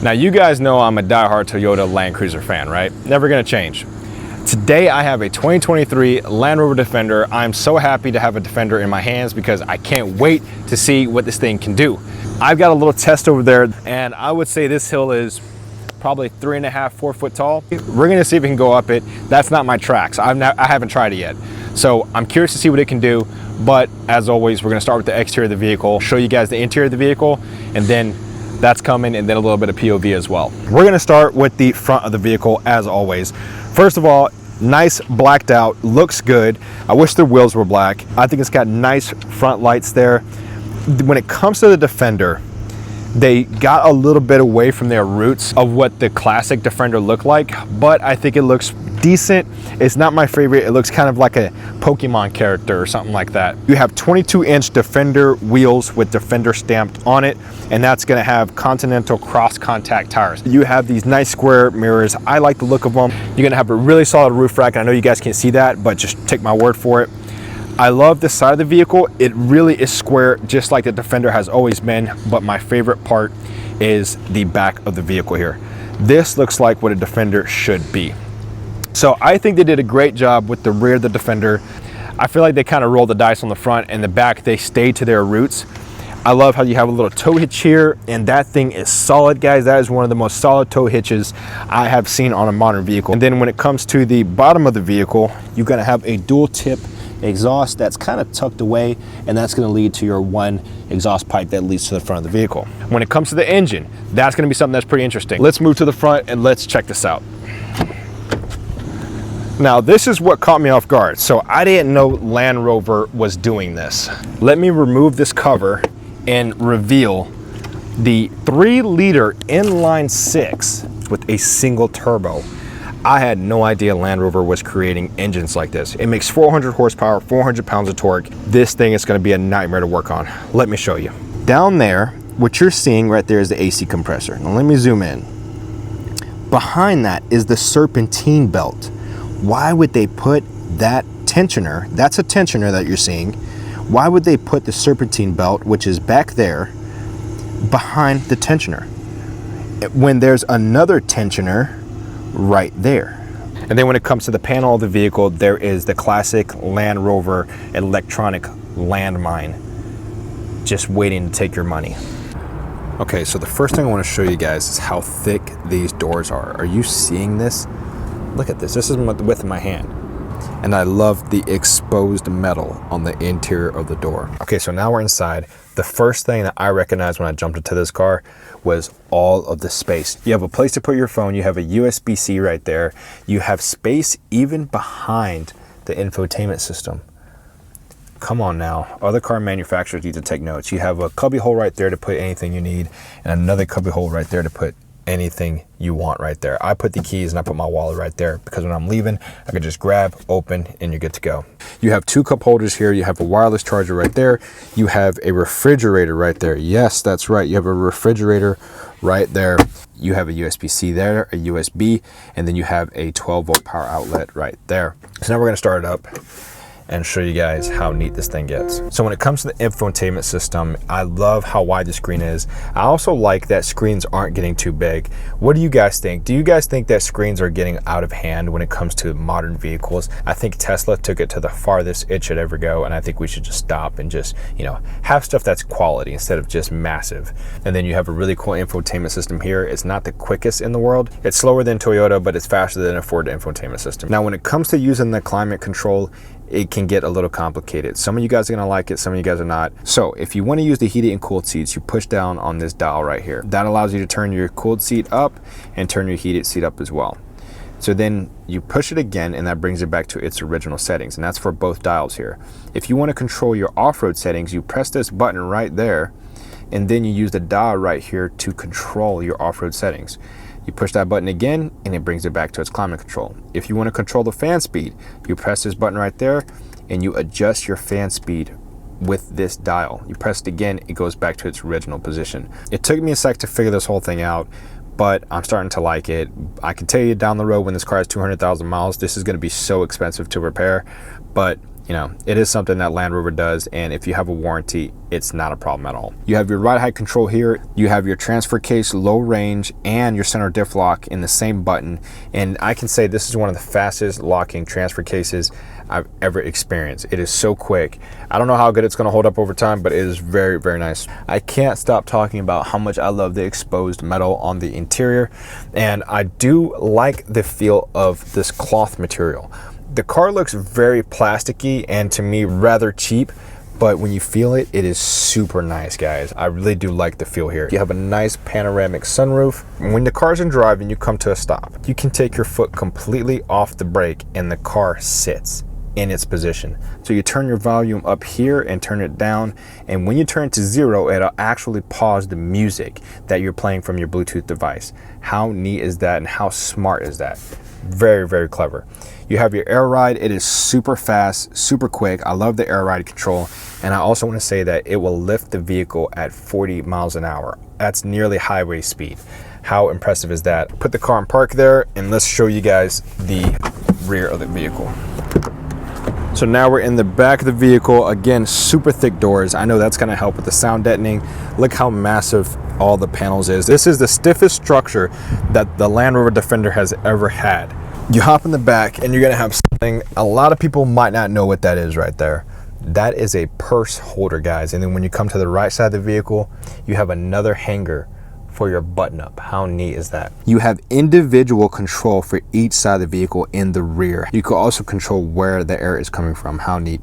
Now you guys know I'm a diehard Toyota Land Cruiser fan, right? Never gonna change. Today I have a 2023 Land Rover Defender. I'm so happy to have a Defender in my hands because I can't wait to see what this thing can do. I've got a little test over there and I would say this hill is probably 3.5, 4 foot tall. We're gonna see if it can go up it. That's not my tracks. I haven't tried it yet. So I'm curious to see what it can do. But as always, we're gonna start with the exterior of the vehicle, show you guys the interior of the vehicle, and then that's coming, and then a little bit of POV as well. We're gonna start with the front of the vehicle as always. First of all, nice blacked out, looks good. I wish the wheels were black. I think it's got nice front lights there. When it comes to the Defender, they got a little bit away from their roots of what the classic Defender looked like, but I think it looks decent. It's not my favorite. It looks kind of like a Pokemon character or something like that. You have 22-inch Defender wheels with Defender stamped on it, and that's gonna have Continental cross contact tires. You have these nice square mirrors. I like the look of them. You're gonna have a really solid roof rack. I know you guys can't see that, but just take my word for it. I love the side of the vehicle. It really is square, just like the Defender has always been, but my favorite part is the back of the vehicle here. This looks like what a Defender should be. So I think they did a great job with the rear of the Defender. I feel like they kind of rolled the dice on the front, and the back, they stayed to their roots. I love how you have a little tow hitch here, and that thing is solid, guys. That is one of the most solid tow hitches I have seen on a modern vehicle. And then when it comes to the bottom of the vehicle, you're gonna have a dual tip exhaust that's kind of tucked away, and that's going to lead to your one exhaust pipe that leads to the front of the vehicle. When it comes to the engine, that's going to be something that's pretty interesting. Let's move to the front and let's check this out. Now this is what caught me off guard. So I didn't know Land Rover was doing this. Let me remove this cover and reveal the 3-liter inline 6 with a single turbo. I had no idea Land Rover was creating engines like this. It makes 400 horsepower, 400 pounds of torque. This thing is gonna be a nightmare to work on. Let me show you. Down there, what you're seeing right there is the AC compressor. Now let me zoom in. Behind that is the serpentine belt. Why would they put that tensioner, that's a tensioner that you're seeing, why would they put the serpentine belt, which is back there, behind the tensioner? When there's another tensioner right there. And then when it comes to the panel of the vehicle, there is the classic Land Rover electronic landmine just waiting to take your money. Okay, so the first thing I want to show you guys is how thick these doors are. Are you seeing this? Look at this. This is the width of my hand. And I love the exposed metal on the interior of the door. Okay, so now we're inside. The first thing that I recognized when I jumped into this car was all of the space. You have a place to put your phone. You have a USB-C right there. You have space even behind the infotainment system. Come on now. Other car manufacturers need to take notes. You have a cubby hole right there to put anything you need, and another cubby hole right there to put anything you want right there. I put the keys and I put my wallet right there because when I'm leaving, I can just grab, open, and you're good to go. You have 2 cup holders here. You have a wireless charger right there. You have a refrigerator right there. Yes, that's right. You have a refrigerator right there. You have a USB-C there, a USB, and then you have a 12-volt power outlet right there. So now we're gonna start it up and show you guys how neat this thing gets. So when it comes to the infotainment system, I love how wide the screen is. I also like that screens aren't getting too big. What do you guys think? Do you guys think that screens are getting out of hand when it comes to modern vehicles? I think Tesla took it to the farthest it should ever go, and I think we should just stop and just, you know, have stuff that's quality instead of just massive. And then you have a really cool infotainment system here. It's not the quickest in the world. It's slower than Toyota, but it's faster than a Ford infotainment system. Now, when it comes to using the climate control, it can get a little complicated. Some of you guys are gonna like it, some of you guys are not. So if you wanna use the heated and cooled seats, you push down on this dial right here. That allows you to turn your cooled seat up and turn your heated seat up as well. So then you push it again and that brings it back to its original settings, and that's for both dials here. If you wanna control your off-road settings, you press this button right there, and then you use the dial right here to control your off-road settings. You push that button again and it brings it back to its climate control. If you want to control the fan speed, you press this button right there and you adjust your fan speed with this dial. You press it again, it goes back to its original position. It took me a sec to figure this whole thing out, but I'm starting to like it. I can tell you down the road when this car has 200,000 miles, this is going to be so expensive to repair, but You know, it is something that Land Rover does, and if you have a warranty, it's not a problem at all. You have your ride height control here, you have your transfer case, low range, and your center diff lock in the same button. And I can say this is one of the fastest locking transfer cases I've ever experienced. It is so quick. I don't know how good it's going to hold up over time, but it is very, very nice. I can't stop talking about how much I love the exposed metal on the interior, and I do like the feel of this cloth material. The car looks very plasticky and to me rather cheap, but when you feel it, it is super nice, guys. I really do like the feel here. You have a nice panoramic sunroof. When the car's in drive and you come to a stop, you can take your foot completely off the brake and the car sits in its position. So you turn your volume up here and turn it down, and when you turn it to 0, it'll actually pause the music that you're playing from your Bluetooth device. How neat is that, and how smart is that? Very, very clever. You have your air ride. It is super fast, super quick. I love the air ride control. And I also want to say that it will lift the vehicle at 40 miles an hour. That's nearly highway speed. How impressive is that? Put the car in park there, and let's show you guys the rear of the vehicle. So now we're in the back of the vehicle. Again, super thick doors. I know that's going to help with the sound deadening. Look how massive all the panels is. This is the stiffest structure that the Land Rover Defender has ever had. You hop in the back and you're going to have something a lot of people might not know what that is right there. That is a purse holder, guys. And then when you come to the right side of the vehicle, you have another hanger for your button up. How neat is that? You have individual control for each side of the vehicle in the rear. You can also control where the air is coming from. How neat.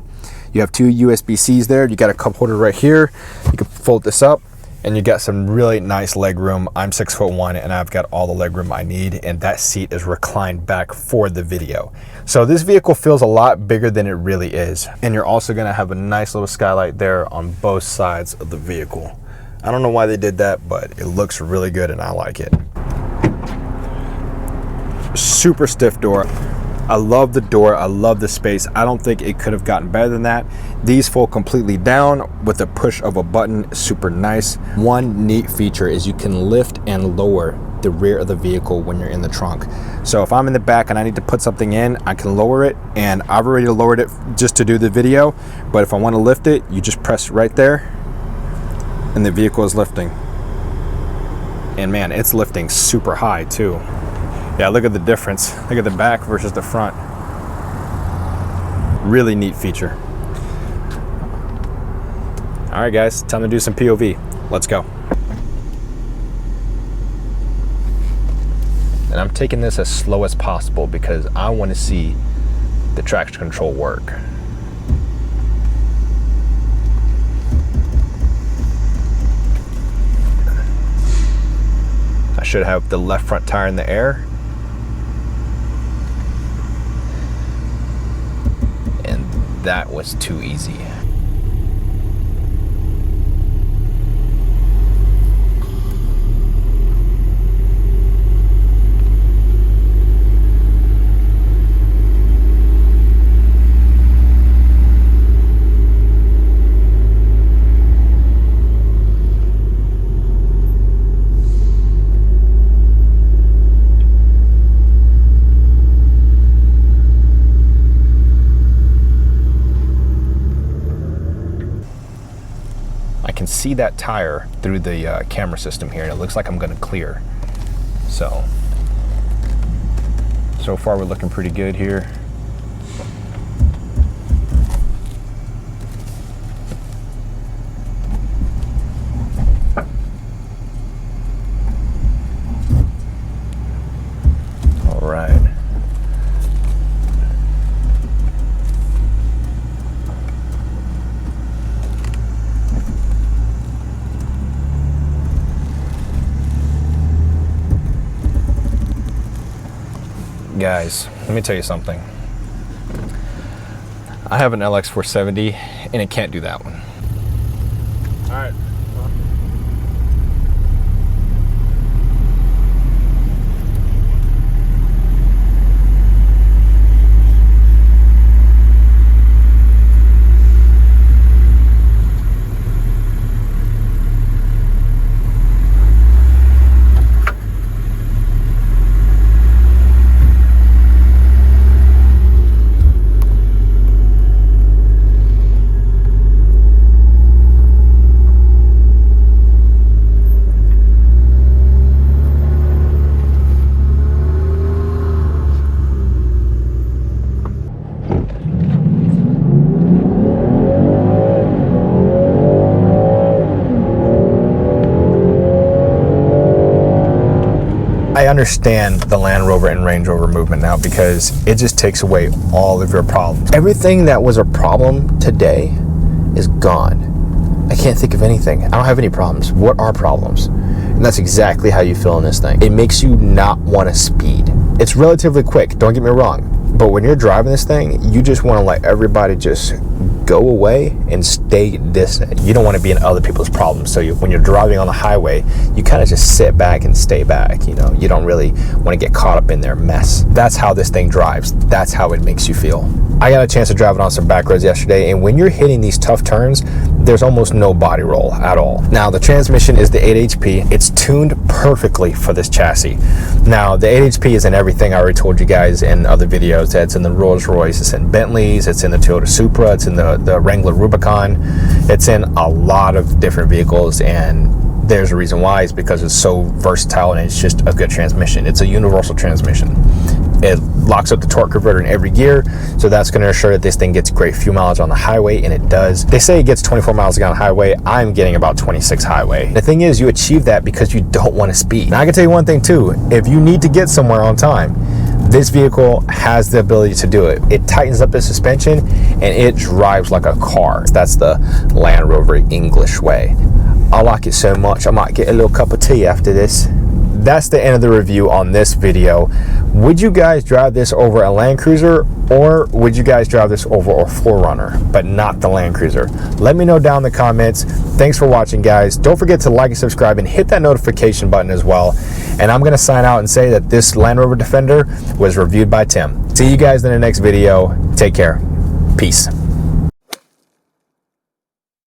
You have 2 USB-Cs there. You got a cup holder right here. You can fold this up and you got some really nice leg room. I'm 6'1" and I've got all the leg room I need, and that seat is reclined back for the video. So this vehicle feels a lot bigger than it really is. And you're also gonna have a nice little skylight there on both sides of the vehicle. I don't know why they did that, but it looks really good and I like it. Super stiff door. I love the door, I love the space. I don't think it could have gotten better than that. These fold completely down with the push of a button, super nice. One neat feature is you can lift and lower the rear of the vehicle when you're in the trunk. So if I'm in the back and I need to put something in, I can lower it, and I've already lowered it just to do the video, but if I want to lift it, you just press right there and the vehicle is lifting. And man, it's lifting super high too. Yeah, look at the difference. Look at the back versus the front. Really neat feature. All right, guys, time to do some POV. Let's go. And I'm taking this as slow as possible because I want to see the traction control work. I should have the left front tire in the air. And that was too easy. Can see that tire through the camera system here, and it looks like I'm going to clear. So far we're looking pretty good here. All right. Guys, let me tell you something. I have an LX470 and it can't do that one. All right. understand the Land Rover and Range Rover movement now, because it just takes away all of your problems. Everything that was a problem today is gone. I can't think of anything. I don't have any problems. What are problems? And that's exactly how you feel in this thing. It makes you not want to speed. It's relatively quick, don't get me wrong. But when you're driving this thing, you just want to let everybody just go away and stay distant. You don't want to be in other people's problems. So when you're driving on the highway, you kind of just sit back and stay back. You know, you don't really want to get caught up in their mess. That's how this thing drives. That's how it makes you feel. I got a chance to drive it on some back roads yesterday, and when you're hitting these tough turns, there's almost no body roll at all. Now, the transmission is the 8 HP. It's tuned perfectly for this chassis. Now, the 8 HP is in everything I already told you guys in other videos. It's in the Rolls Royce, it's in Bentleys, it's in the Toyota Supra, it's in the Wrangler Rubicon. It's in a lot of different vehicles, and there's a reason why. Is because it's so versatile and it's just a good transmission. It's a universal transmission. It locks up the torque converter in every gear, so that's going to ensure that this thing gets great fuel mileage on the highway, and it does. They say it gets 24 miles a gallon highway. I'm getting about 26 highway. The thing is, you achieve that because you don't want to speed. Now, I can tell you one thing too. If you need to get somewhere on time, this vehicle has the ability to do it. It tightens up the suspension and it drives like a car. That's the Land Rover English way. I like it so much, I might get a little cup of tea after this. That's the end of the review on this video. Would you guys drive this over a Land Cruiser, or would you guys drive this over a 4Runner, but not the Land Cruiser? Let me know down in the comments. Thanks for watching, guys. Don't forget to like and subscribe and hit that notification button as well. And I'm gonna sign out and say that this Land Rover Defender was reviewed by Tim. See you guys in the next video. Take care. Peace.